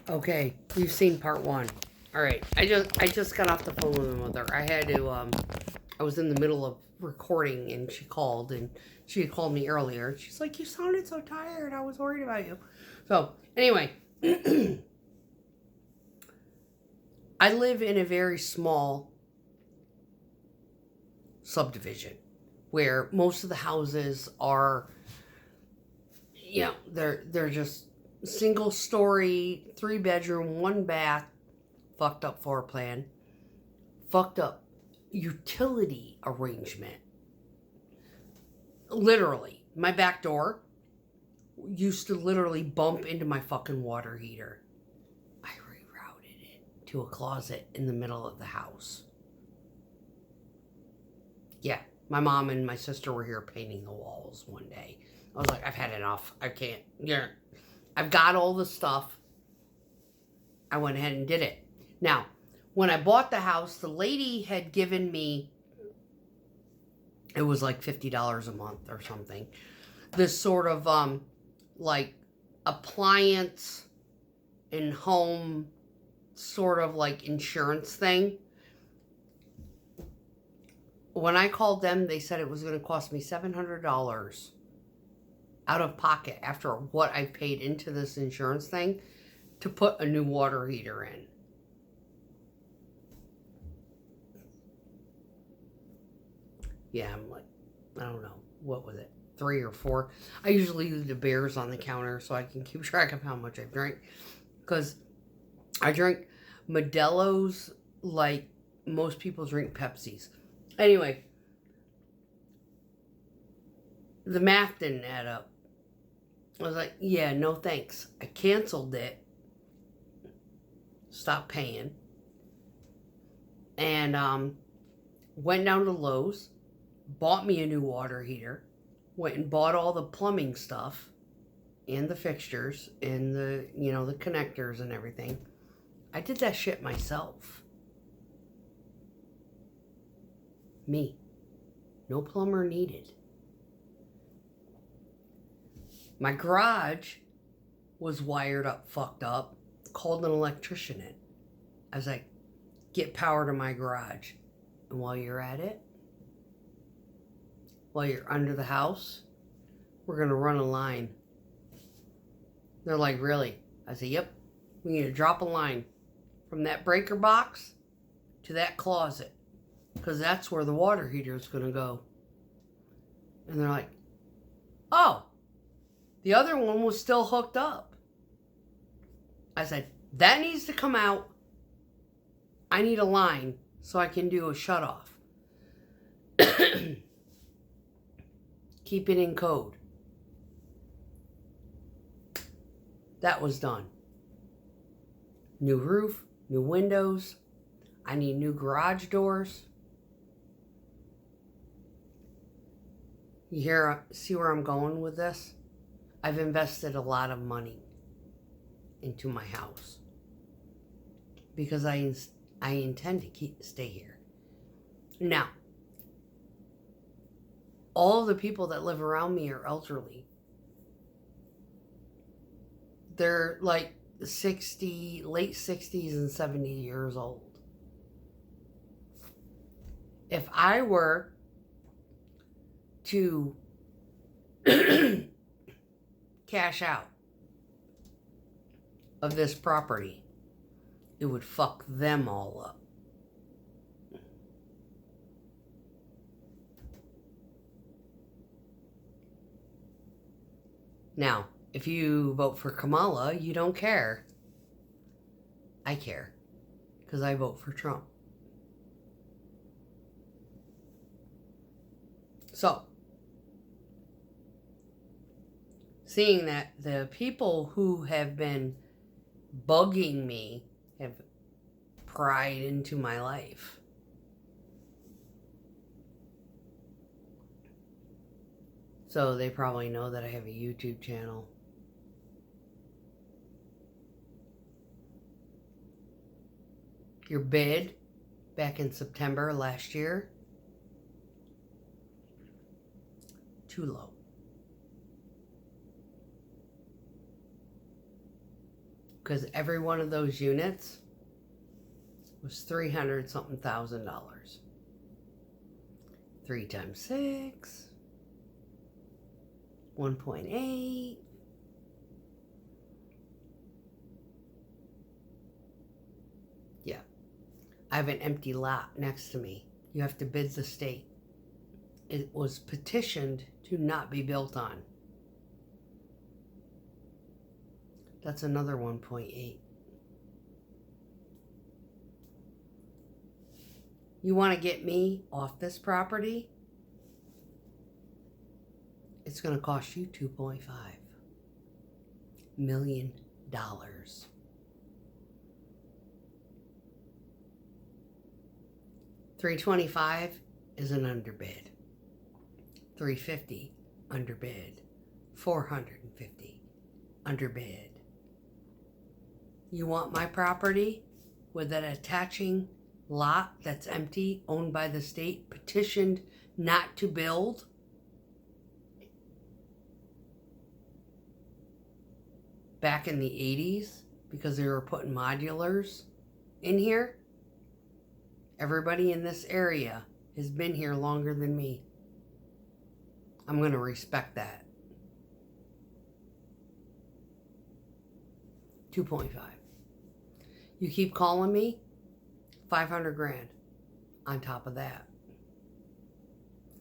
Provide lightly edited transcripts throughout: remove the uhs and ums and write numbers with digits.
Okay, you've seen part one. All right, I just got off the phone with my mother. I was in the middle of recording and she called and she had called me earlier. She's like, "You sounded so tired. I was worried about you." So anyway, I live in a very small subdivision where most of the houses are, they're just single story, 3 bedroom, 1 bath, fucked up floor plan, fucked up utility arrangement. Literally, my back door used to literally bump into my fucking water heater. I rerouted it to a closet in the middle of the house. Yeah, my mom and my sister were here painting the walls one day. I was like, I've had enough. I can't. Yeah, I've got all the stuff. I went ahead and did it. Now, when I bought the house, the lady had given me, it was like $50 a month or something, this sort of like appliance and home sort of like insurance thing. When I called them, they said it was going to cost me $700 out of pocket after what I paid into this insurance thing to put a new water heater in. Yeah, I'm like, I don't know, what was it, 3 or 4? I usually leave the beers on the counter so I can keep track of how much I drink, because I drink Modelo's like most people drink Pepsis. Anyway, the math didn't add up. I was like, yeah, no thanks. I canceled it, stopped paying, and went down to Lowe's, bought me a new water heater, went and bought all the plumbing stuff and the fixtures and the connectors and everything. I did that shit myself. Me. No plumber needed. My garage was wired up, fucked up. Called an electrician in. I was like, get power to my garage. And while you're at it, while you're under the house, we're going to run a line. They're like, really? I said, yep. We need to drop a line from that breaker box to that closet, because that's where the water heater is going to go. And they're like, oh, the other one was still hooked up. I said, that needs to come out. I need a line so I can do a shutoff. Keep it in code. That was done. New roof, new windows. I need new garage doors. See where I'm going with this? I've invested a lot of money into my house because I intend to stay here. Now, all of the people that live around me are elderly. They're like 60, late 60s and 70 years old. If I were to cash out of this property, it would fuck them all up. Now, if you vote for Kamala, you don't care. I care, because I vote for Trump. So, seeing that the people who have been bugging me have pried into my life, so they probably know that I have a YouTube channel. Your bid back in September last year, too low. because every one of those units was $300 something thousand. 3 times 6, 1.8. Yeah. I have an empty lot next to me. You have to bid the state. It was petitioned to not be built on. That's another 1.8. You want to get me off this property? It's going to cost you $2.5 million. $325 is an underbid. $350 underbid. $450 underbid. You want my property with an attaching lot that's empty, owned by the state, petitioned not to build? Back in the 80s, because they were putting modulars in here? Everybody in this area has been here longer than me. I'm going to respect that. 2.5. You keep calling me, 500 grand on top of that.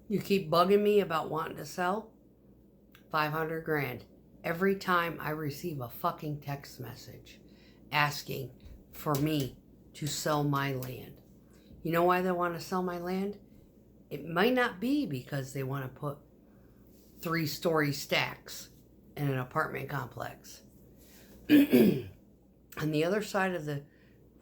You keep bugging me about wanting to sell, 500 grand. Every time I receive a fucking text message asking for me to sell my land. You know why they want to sell my land? It might not be because they want to put 3-story stacks in an apartment complex. On the other side of the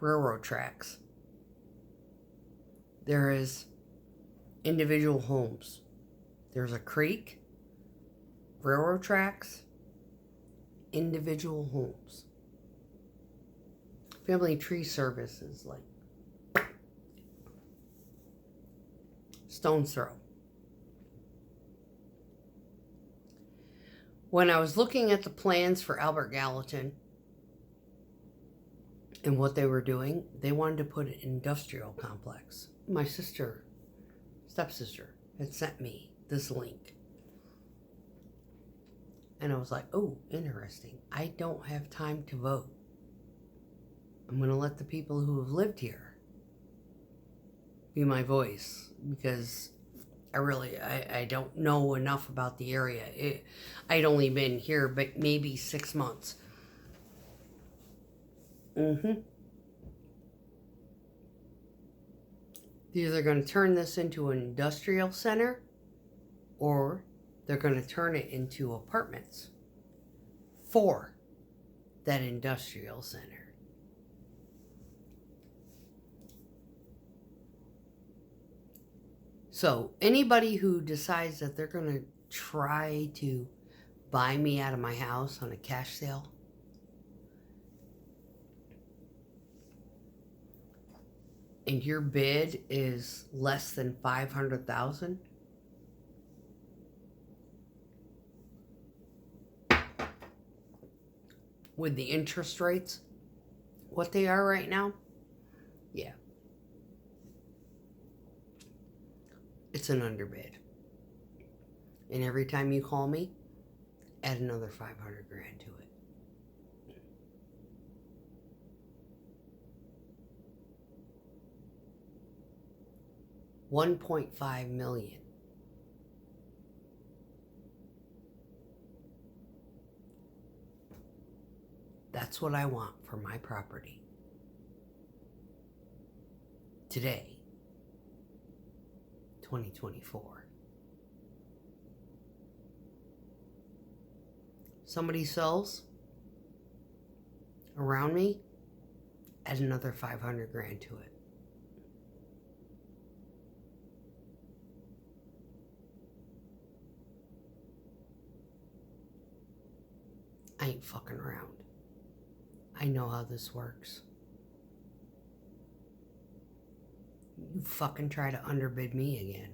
railroad tracks, there is individual homes. There's a creek, railroad tracks, individual homes. Family tree services like stone's throw. When I was looking at the plans for Albert Gallatin and what they were doing, they wanted to put an industrial complex. My stepsister, had sent me this link. And I was like, oh, interesting. I don't have time to vote. I'm going to let the people who have lived here be my voice, because I don't know enough about the area. I'd only been here but maybe 6 months. They're either going to turn this into an industrial center, or they're going to turn it into apartments for that industrial center. So anybody who decides that they're going to try to buy me out of my house on a cash sale, and your bid is less than $500,000, with the interest rates what they are right now, yeah, it's an underbid. And every time you call me, add another 500 grand to it. $1.5 million. That's what I want for my property. Today, 2024. Somebody sells around me, add another 500 grand to it. I ain't fucking around. I know how this works. You fucking try to underbid me again.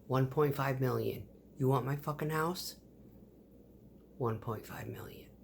$1.5 million. You want my fucking house? 1.5 million.